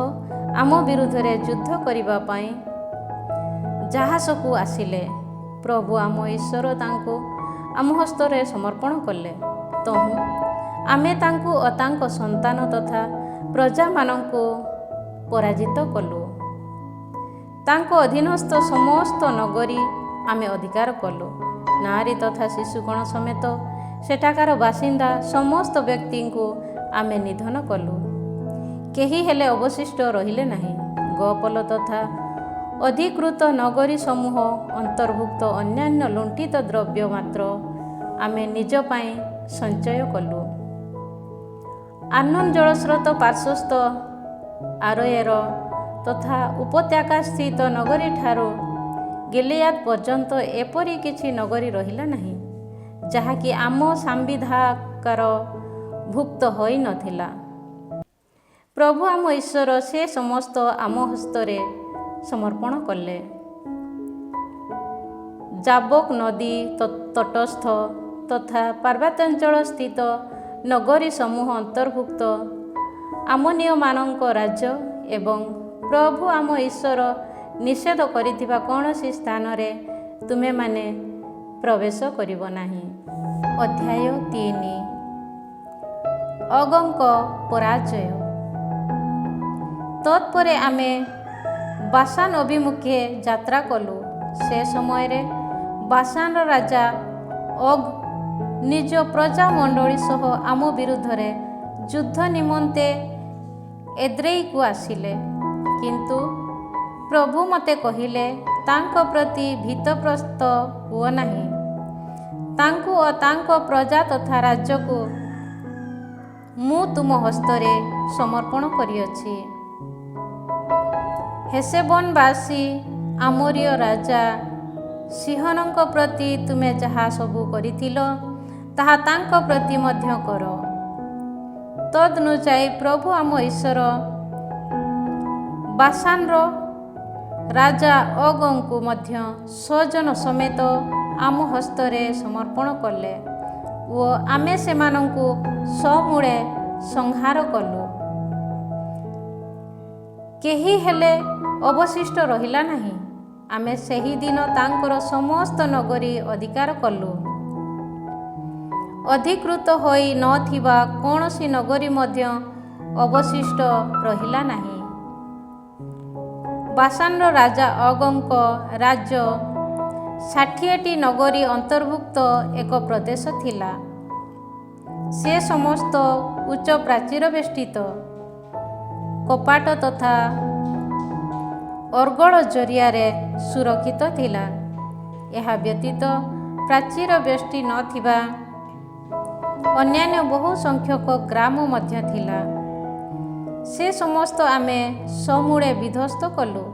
ଆମ ବିରୁଦ୍ଧରେ ଯୁଦ୍ଧ କରିବା ପାଇଁ ଜାହାଜକୁ ଆସିଲେ। ପ୍ରଭୁ ଆମ ଈଶ୍ୱର ତାଙ୍କୁ ଆମ ହସ୍ତରେ ସମର୍ପଣ କଲେ। ତହୁଁ ଆମେ ତାଙ୍କୁ ଓ ତାଙ୍କ ସନ୍ତାନ ତଥା ପ୍ରଜାମାନଙ୍କୁ ପରାଜିତ କଲୁ। ତାଙ୍କ ଅଧୀନସ୍ଥ ସମସ୍ତ ନଗରୀ ଆମେ ଅଧିକାର କଲୁ। ନାରୀ ତଥା ଶିଶୁଗଣ ସମେତ ସେଠାକାର ବାସିନ୍ଦା ସମସ୍ତ ବ୍ୟକ୍ତିଙ୍କୁ ଆମେ ନିଧନ କଲୁ। କେହି ହେଲେ ଅବଶିଷ୍ଟ ରହିଲେ ନାହିଁ। ଗପଲ ତଥା ଅଧିକୃତ ନଗରୀ ସମୂହ ଅନ୍ତର୍ଭୁକ୍ତ ଅନ୍ୟାନ୍ୟ ଲୁଣ୍ଠିତ ଦ୍ରବ୍ୟ ମାତ୍ର ଆମେ ନିଜ ପାଇଁ ସଞ୍ଚୟ କଲୁ। ଆର୍ନୋନ ଜଳସ୍ରୋତ ପାର୍ଶ୍ୱସ୍ଥ ଆରୋଏର ତଥା ଉପତ୍ୟକାସ୍ଥିତ ନଗରୀଠାରୁ ଗିଲିଆଦ ପର୍ଯ୍ୟନ୍ତ ଏପରି କିଛି ନଗରୀ ରହିଲା ନାହିଁ, ଯାହାକି ଆମ ସାମ୍ବିଧାକାର ଭୁକ୍ତ ହୋଇନଥିଲା। ପ୍ରଭୁ ଆମ ଈଶ୍ୱର ସେ ସମସ୍ତ ଆମ ହସ୍ତରେ ସମର୍ପଣ କଲେ। ଯାବୋକ ନଦୀ ତଟସ୍ଥ ତଥା ପାର୍ବତ୍ୟାଞ୍ଚଳ ସ୍ଥିତ ନଗରୀ ସମୂହ ଅନ୍ତର୍ଭୁକ୍ତ ଆମୋନୀୟମାନଙ୍କ ରାଜ୍ୟ ଏବଂ ପ୍ରଭୁ ଆମ ଈଶ୍ୱର ନିଷେଧ କରିଥିବା କୌଣସି ସ୍ଥାନରେ ତୁମେମାନେ ପ୍ରବେଶ କରିବ ନାହିଁ। ଅଧ୍ୟାୟ 3। ଅଗଙ୍କ ପରାଜୟ। ତତ୍ପରେ ଆମେ ବାସାନ ଅଭିମୁଖେ ଯାତ୍ରା କଲୁ। ସେ ସମୟରେ ବାସାନର ରାଜା ଅଗ୍ ନିଜ ପ୍ରଜାମଣ୍ଡଳୀ ସହ ଆମ ବିରୁଦ୍ଧରେ ଯୁଦ୍ଧ ନିମନ୍ତେ ଏଦ୍ରେଇକୁ ଆସିଲେ, କିନ୍ତୁ ପ୍ରଭୁ ମୋତେ କହିଲେ, ତାଙ୍କ ପ୍ରତି ଭୀତପ୍ରସ୍ତ ହୁଅ ନାହିଁ। ତାଙ୍କୁ ଓ ତାଙ୍କ ପ୍ରଜା ତଥା ରାଜ୍ୟକୁ ମୁଁ ତୁମ ହସ୍ତରେ ସମର୍ପଣ କରିଅଛି। ହେଶବୋନବାସୀ ଆମୋରୀୟ ରାଜା ସିହୋନଙ୍କ ପ୍ରତି ତୁମେ ଯାହା ସବୁ କରିଥିଲ, ତାହା ତାଙ୍କ ପ୍ରତି ମଧ୍ୟ କର। ତଦନୁଯାୟୀ ପ୍ରଭୁ ଆମ ଈଶ୍ୱର ବାସାନର ରାଜା ଅଗଙ୍କୁ ମଧ୍ୟ ସ୍ୱଜନ ସମେତ ଆମ ହସ୍ତରେ ସମର୍ପଣ କଲେ ଓ ଆମେ ସେମାନଙ୍କୁ ସମୂଳେ ସଂହାର କଲୁ। କେହି ହେଲେ ଅବଶିଷ୍ଟ ରହିଲା ନାହିଁ। ଆମେ ସେହିଦିନ ତାଙ୍କର ସମସ୍ତ ନଗରୀ ଅଧିକାର କଲୁ। ଅଧିକୃତ ହୋଇ ନଥିବା କୌଣସି ନଗରୀ ମଧ୍ୟ ଅବଶିଷ୍ଟ ରହିଲା ନାହିଁ। ବାସାନର ରାଜା ଅଗଙ୍କ ରାଜ୍ୟ 60ଟି ନଗରୀ ଅନ୍ତର୍ଭୁକ୍ତ ଏକ ପ୍ରଦେଶ ଥିଲା। ସେ ସମସ୍ତ ଉଚ୍ଚ ପ୍ରାଚୀର ବେଷ୍ଟିତ, କପାଟ ତଥା ଅର୍ଗଳ ଜରିଆରେ ସୁରକ୍ଷିତ ଥିଲା। ଏହା ବ୍ୟତୀତ ପ୍ରାଚୀର ବେଷ୍ଟି ନଥିବା ଅନ୍ୟାନ୍ୟ ବହୁ ସଂଖ୍ୟକ ଗ୍ରାମ ମଧ୍ୟ ଥିଲା। ସେ ସମସ୍ତ ଆମେ ସମୂଳେ ବିଧ୍ୱସ୍ତ କଲୁ।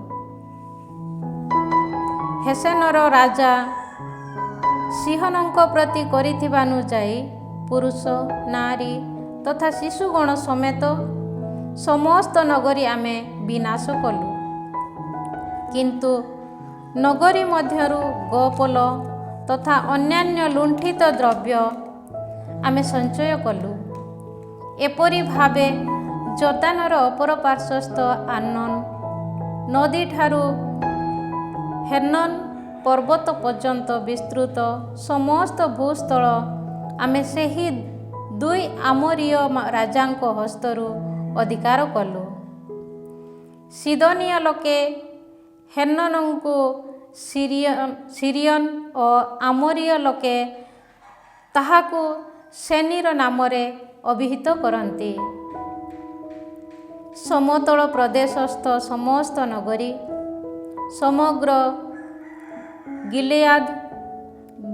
ହେଶେନର ରାଜା ସିହୋନଙ୍କ ପ୍ରତି କରିଥିବାନୁଯାୟୀ ପୁରୁଷ, ନାରୀ ତଥା ଶିଶୁଗଣ ସମେତ ସମସ୍ତ ନଗରୀ ଆମେ ବିନାଶ କଲୁ। କିନ୍ତୁ ନଗରୀ ମଧ୍ୟରୁ ଗୋପୋଲ ତଥା ଅନ୍ୟାନ୍ୟ ଲୁଣ୍ଠିତ ଦ୍ରବ୍ୟ ଆମେ ସଞ୍ଚୟ କଲୁ। ଏପରି ଭାବେ ଜର୍ଦାନର ଅପର ପାର୍ଶ୍ୱସ୍ଥ ଆର୍ନୋନ ନଦୀଠାରୁ ହେର୍ମୋନ ପର୍ବତ ପର୍ଯ୍ୟନ୍ତ ବିସ୍ତୃତ ସମସ୍ତ ଭୂସ୍ଥଳ ଆମେ ସେହି ଦୁଇ ଆମୋରୀୟ ରାଜାଙ୍କ ହସ୍ତରୁ ଅଧିକାର କଲୁ। ସିଦୋନୀୟ ଲୋକେ ହେର୍ମୋନକୁ ସିରିୟନ ଓ ଆମୋରୀୟ ଲୋକେ ତାହାକୁ ସେନୀର ନାମରେ ଅଭିହିତ କରନ୍ତି। ସମତଳ ପ୍ରଦେଶସ୍ଥ ସମସ୍ତ ନଗରୀ, ସମଗ୍ର ଗିଲିଆଦ,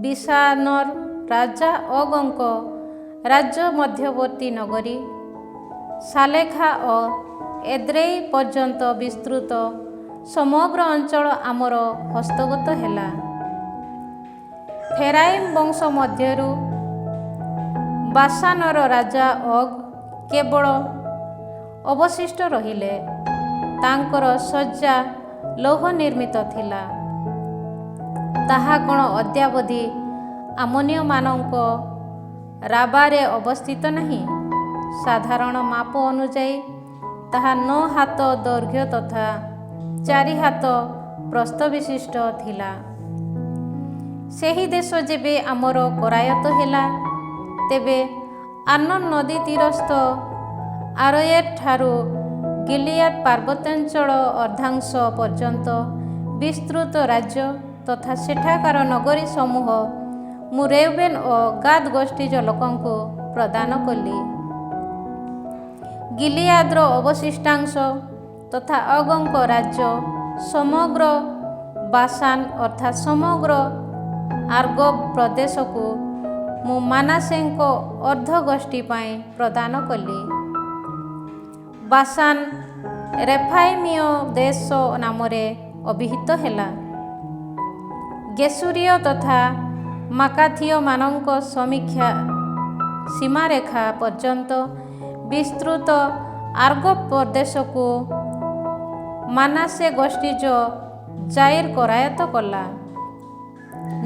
ବାସାନର ରାଜା ଅଗଙ୍କ ରାଜ୍ୟ ମଧ୍ୟବର୍ତ୍ତୀ ନଗରୀ, ସାଲେଖା ଓ ଏଦ୍ରେଇ ପର୍ଯ୍ୟନ୍ତ ବିସ୍ତୃତ ସମଗ୍ର ଅଞ୍ଚଳ ଆମର ହସ୍ତଗତ ହେଲା। ଫେରାଇମ ବଂଶ ମଧ୍ୟରୁ ବାସାନର ରାଜା ଅଗ କେବଳ ଅବଶିଷ୍ଟ ରହିଲେ। ତାଙ୍କର ଶଯ୍ୟା ଲୌହ ନିର୍ମିତ ଥିଲା। ତାହା କ'ଣ ଅଦ୍ୟାବଧି ଆମୋନୀୟମାନଙ୍କ ରାବାରେ ଅବସ୍ଥିତ ନାହିଁ? ସାଧାରଣ ମାପ ଅନୁଯାୟୀ ତାହା 9 ହାତ ଦୈର୍ଘ୍ୟ ତଥା 4 ହାତ ପ୍ରସ୍ଥ ବିଶିଷ୍ଟ ଥିଲା। ସେହି ଦେଶ ଯେବେ ଆମର କରାୟତ୍ତ ହେଲା, ତେବେ ଆର୍ନୋନ ନଦୀ ତୀରସ୍ଥ ଆରୋଏର ଠାରୁ ଗିଲିଆଦ ପାର୍ବତ୍ୟାଞ୍ଚଳ ଅର୍ଦ୍ଧାଂଶ ପର୍ଯ୍ୟନ୍ତ ବିସ୍ତୃତ ରାଜ୍ୟ ତଥା ସେଠାକାର ନଗରୀ ସମୂହ ମୁଁ ରେଉବେନ ଓ ଗାଦ ଗୋଷ୍ଠୀର ଲୋକଙ୍କୁ ପ୍ରଦାନ କଲି। ଗିଲିଆଦର ଅବଶିଷ୍ଟାଂଶ ତଥା ଅଗଙ୍କ ରାଜ୍ୟ ସମଗ୍ର ବାସାନ ଅର୍ଥାତ୍ ସମଗ୍ର ଆର୍ଗୋବ ପ୍ରଦେଶକୁ ମୁଁ ମାନସେଙ୍କ ଅର୍ଦ୍ଧ ଗୋଷ୍ଠୀ ପାଇଁ ପ୍ରଦାନ କଲି। ବାସାନ ରେଫାଇମୀୟ ଦେଶ ନାମରେ ଅଭିହିତ ହେଲା। ଗେଶୁରୀୟ ତଥା ମାକାଥୀୟମାନଙ୍କ ସୀମାରେଖା ପର୍ଯ୍ୟନ୍ତ ବିସ୍ତୃତ ଆର୍ଗୋବ ପ୍ରଦେଶକୁ ମାନସେ ଗୋଷ୍ଠୀଜ ଜାଇର କରାୟତ୍ତ କଲା।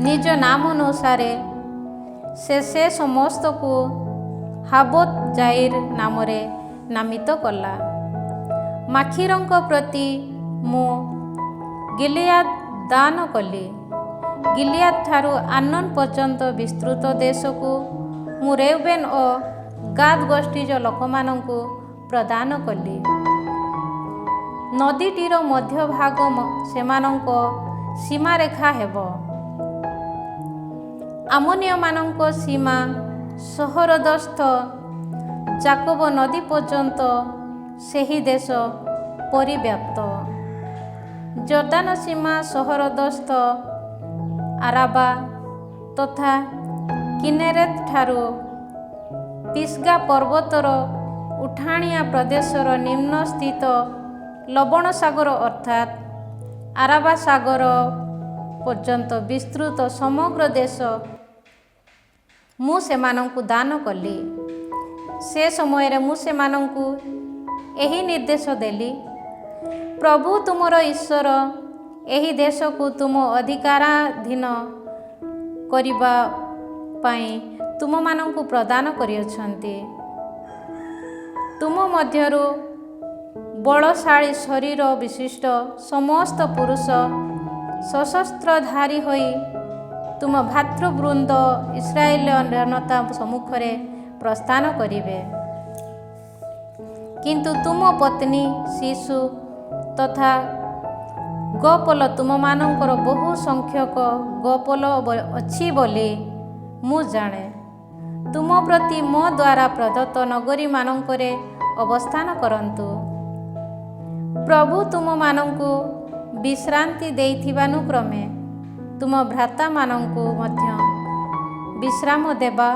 ନିଜ ନାମ ଅନୁସାରେ ସେ ସମସ୍ତକୁ ହାବୋତ ଜାଇର ନାମରେ ନାମିତ କଲା। ମାଖିରଙ୍କ ପ୍ରତି ମୁଁ ଗିଲିଆଦ ଦାନ କଲି। ଗିଲିଆଦ ଠାରୁ ଆର୍ନୋନ ପର୍ଯ୍ୟନ୍ତ ବିସ୍ତୃତ ଦେଶକୁ ମୁଁ ରେଉବେନ ଓ ଗାଦ ଗୋଷ୍ଠୀର ଲୋକମାନଙ୍କୁ ପ୍ରଦାନ କଲି। ନଦୀଟିର ମଧ୍ୟଭାଗ ସେମାନଙ୍କ ସୀମାରେଖା ହେବ। ଆମୋନୀୟମାନଙ୍କ ସୀମା ସହରଦସ୍ଥ ଯାକୋବ ନଦୀ ପର୍ଯ୍ୟନ୍ତ ସେହି ଦେଶ ପରିବ୍ୟାପ୍ତ। ଜର୍ଦାନ ସୀମା ସହରଦସ୍ଥ ଆରାବା ତଥା କିନେରେତ ଠାରୁ ପିସ୍ଗା ପର୍ବତର ଉଠାଣିଆ ପ୍ରଦେଶର ନିମ୍ନସ୍ଥିତ ଲବଣ ସାଗର ଅର୍ଥାତ୍ ଆରାବା ସାଗର ପର୍ଯ୍ୟନ୍ତ ବିସ୍ତୃତ ସମଗ୍ର ଦେଶ ମୁଁ ସେମାନଙ୍କୁ ଦାନ କଲି। ସେ ସମୟରେ ମୁଁ ସେମାନଙ୍କୁ ଏହି ନିର୍ଦ୍ଦେଶ ଦେଲି, ପ୍ରଭୁ ତୁମର ଈଶ୍ୱର ଏହି ଦେଶକୁ ତୁମ ଅଧିକାରାଧୀନ କରିବା ପାଇଁ ତୁମମାନଙ୍କୁ ପ୍ରଦାନ କରିଅଛନ୍ତି। ତୁମ ମଧ୍ୟରୁ ବଳଶାଳୀ ଶରୀର ବିଶିଷ୍ଟ ସମସ୍ତ ପୁରୁଷ ସଶସ୍ତ୍ରଧାରୀ ହୋଇ ତୁମ ଭାତୃବୃନ୍ଦ ଇସ୍ରାଏଲ ଜନତା ସମ୍ମୁଖରେ ପ୍ରସ୍ଥାନ କରିବେ। କିନ୍ତୁ ତୁମ ପତ୍ନୀ ଶିଶୁ ତଥା ଗୋପଲ ତୁମମାନଙ୍କର ବହୁ ସଂଖ୍ୟକ ଗୋପଲ ଅଛି ବୋଲି ମୁଁ ଜାଣେ। ତୁମ ପ୍ରତି ମୋ ଦ୍ୱାରା ପ୍ରଦତ୍ତ ନଗରୀମାନଙ୍କରେ ଅବସ୍ଥାନ କରନ୍ତୁ। ପ୍ରଭୁ ତୁମମାନଙ୍କୁ ବିଶ୍ରାନ୍ତି ଦେଇଥିବାନୁକ୍ରମେ ତୁମ ଭ୍ରାତାମାନଙ୍କୁ ମଧ୍ୟ ବିଶ୍ରାମ ଦେବା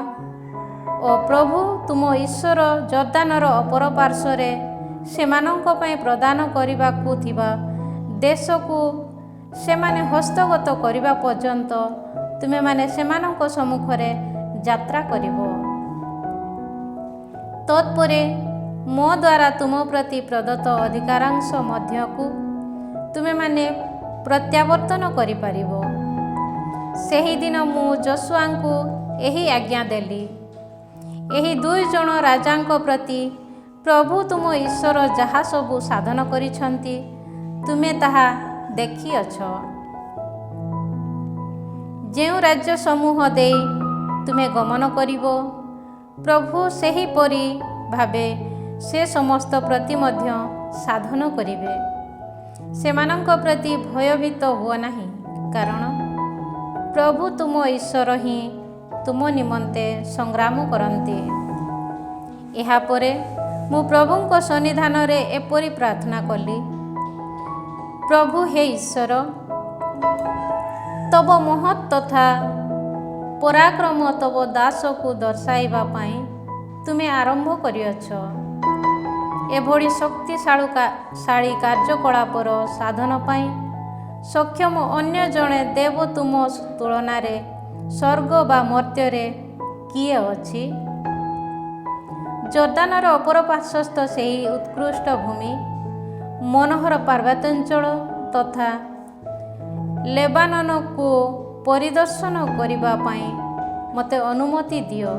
ଓ ପ୍ରଭୁ ତୁମ ଈଶ୍ୱର ଜର୍ଦାନର ଅପର ପାର୍ଶ୍ୱରେ ସେମାନଙ୍କ ପାଇଁ ପ୍ରଦାନ କରିବାକୁ ଥିବା ଦେଶକୁ ସେମାନେ ହସ୍ତଗତ କରିବା ପର୍ଯ୍ୟନ୍ତ ତୁମେମାନେ ସେମାନଙ୍କ ସମ୍ମୁଖରେ ଯାତ୍ରା କରିବ। ତତ୍ପରେ ମୋ ଦ୍ୱାରା ତୁମ ପ୍ରତି ପ୍ରଦତ୍ତ ଅଧିକାରାଂଶ ମଧ୍ୟକୁ ତୁମେମାନେ ପ୍ରତ୍ୟାବର୍ତ୍ତନ କରିପାରିବ। ସେହିଦିନ ମୁଁ ଯୋଶୁଆଙ୍କୁ ଏହି ଆଜ୍ଞା ଦେଲି, ଏହି 2 ଜଣ ରାଜାଙ୍କ ପ୍ରତି ପ୍ରଭୁ ତୁମ ଈଶ୍ୱର ଯାହା ସବୁ ସାଧନ କରିଛନ୍ତି ତୁମେ ତାହା ଦେଖିଅଛ। ଯେଉଁ ରାଜ୍ୟ ସମୂହ ଦେଇ ତୁମେ ଗମନ କରିବ, ପ୍ରଭୁ ସେହିପରି ଭାବେ ସେ ସମସ୍ତ ପ୍ରତି ମଧ୍ୟ ସାଧନ କରିବେ। ସେମାନଙ୍କ ପ୍ରତି ଭୟଭୀତ ହୁଅ ନାହିଁ, କାରଣ ପ୍ରଭୁ ତୁମ ଈଶ୍ୱର ହିଁ ତୁମ ନିମନ୍ତେ ସଂଗ୍ରାମ କରନ୍ତି। ଏହାପରେ ମୁଁ ପ୍ରଭୁଙ୍କ ସନ୍ନିଧାନରେ ଏପରି ପ୍ରାର୍ଥନା କଲି, ପ୍ରଭୁ ହେ ଈଶ୍ୱର, ତବ ମହତ୍ ତଥା ପରାକ୍ରମ ତବ ଦାସକୁ ଦର୍ଶାଇବା ପାଇଁ ତୁମେ ଆରମ୍ଭ କରିଅଛ। ଏଭଳି ଶକ୍ତିଶାଳୀ କାର୍ଯ୍ୟକଳାପର ସାଧନ ପାଇଁ ସକ୍ଷମ ଅନ୍ୟ ଜଣେ ଦେବ ତୁମ ତୁଳନାରେ ସ୍ୱର୍ଗ ବା ମର୍ତ୍ତ୍ୟରେ କିଏ ଅଛି? ଜର୍ଦାନର ଅପର ପାର୍ଶ୍ୱସ୍ଥ ସେହି ଉତ୍କୃଷ୍ଟ ଭୂମି, ମନୋହର ପାର୍ବତ୍ୟାଞ୍ଚଳ ତଥା ଲେବାନନକୁ ପରିଦର୍ଶନ କରିବା ପାଇଁ ମୋତେ ଅନୁମତି ଦିଅ,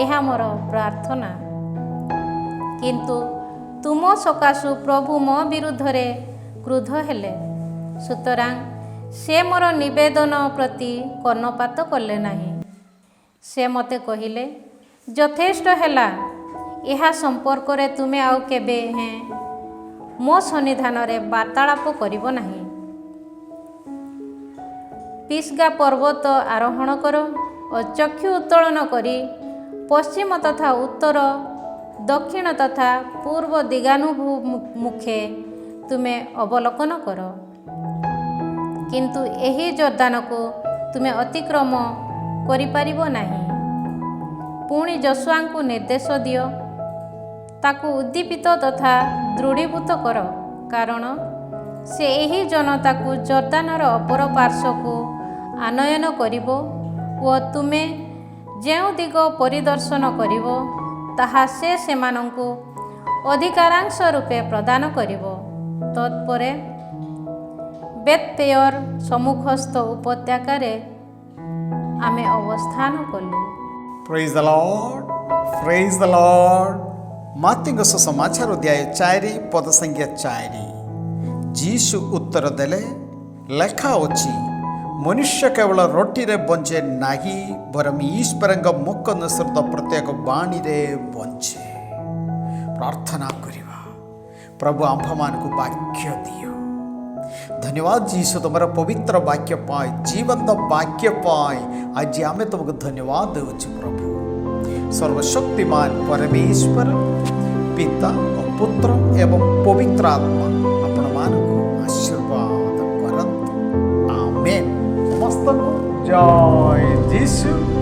ଏହା ମୋର ପ୍ରାର୍ଥନା। କିନ୍ତୁ ତୁମ ସକାଶୁ ପ୍ରଭୁ ମୋ ବିରୁଦ୍ଧରେ କ୍ରୁଦ୍ଧ ହେଲେ, ସୁତରାଂ ସେ ମୋର ନିବେଦନ ପ୍ରତି କର୍ଣ୍ଣପାତ କଲେ ନାହିଁ। ସେ ମୋତେ କହିଲେ, ଯଥେଷ୍ଟ ହେଲା, ଏହା ସମ୍ପର୍କରେ ତୁମେ ଆଉ କେବେ ମୋ ସନ୍ନିଧାନରେ ବାର୍ତ୍ତାଳାପ କରିବ ନାହିଁ। ପିସ୍ଗା ପର୍ବତ ଆରୋହଣ କର ଓ ଚକ୍ଷୁ ଉତ୍ତୋଳନ କରି ପଶ୍ଚିମ ତଥା ଉତ୍ତର, ଦକ୍ଷିଣ ତଥା ପୂର୍ବ ଦିଗାନୁମୁଖେ ତୁମେ ଅବଲୋକନ କର। କିନ୍ତୁ ଏହି ଜର୍ଦାନକୁ ତୁମେ ଅତିକ୍ରମ କରିପାରିବ ନାହିଁ। ପୁଣି ଯୋଶୁଆଙ୍କୁ ନିର୍ଦ୍ଦେଶ ଦିଅ, ତାକୁ ଉଦ୍ଦୀପିତ ତଥା ଦୃଢ଼ୀଭୂତ କର, କାରଣ ସେ ଏହି ଜନତାକୁ ଜର୍ଦାନର ଅପର ପାର୍ଶ୍ୱକୁ ଆନୟନ କରିବ ଓ ତୁମେ ଯେଉଁ ଦିଗ ପରିଦର୍ଶନ କରିବ ତାହା ସେ ସେମାନଙ୍କୁ ଅଧିକାରାଂଶ ରୂପେ ପ୍ରଦାନ କରିବ। ତତ୍ପରେ ବେତ୍‌ପେୟର ସମ୍ମୁଖସ୍ଥ ଉପତ୍ୟକାରେ ଆମେ ଅବସ୍ଥାନ କଲୁ। ପ୍ରେଜ୍ ଦ ଲର୍ଡ, ପ୍ରେଜ୍ ଦ ଲର୍ଡ। ମାର୍କୋଙ୍କ ସୁସମାଚାର ଅଧ୍ୟାୟ 4 ପଦ ସଂଖ୍ୟା 4। ଯୀଶୁ ଉତ୍ତର ଦେଲେ, ଲେଖା ଅଛି, ମନୁଷ୍ୟ କେବଳ ରୋଟିରେ ବଞ୍ଚେ ନାହିଁ, ବରଂ ଈଶ୍ୱରଙ୍କ ମୁଖ ନିଃସୃତ ପ୍ରତ୍ୟେକ ବାଣୀରେ ବଞ୍ଚେ। ପ୍ରାର୍ଥନା କରିବା, ପ୍ରଭୁ ଆମ୍ଭମାନଙ୍କୁ ବାକ୍ୟ ଦିଅ। ଧନ୍ୟବାଦ ଯୀଶୁ, ତୁମର ପବିତ୍ର ବାକ୍ୟ ପାଇଁ, ଜୀବନ୍ତ ବାକ୍ୟ ପାଇଁ ଆଜି ଆମେ ତୁମକୁ ଧନ୍ୟବାଦ ଦେଉଛୁ। ପ୍ରଭୁ ସର୍ବଶକ୍ତିମାନ ପରମେଶ୍ୱର, ପିତା ଓ ପୁତ୍ର ଏବଂ ପବିତ୍ର ଆତ୍ମା ଆପଣମାନଙ୍କୁ ଆଶୀର୍ବାଦ ସମସ୍ତଙ୍କୁ ଜୟ ଯୀଶୁ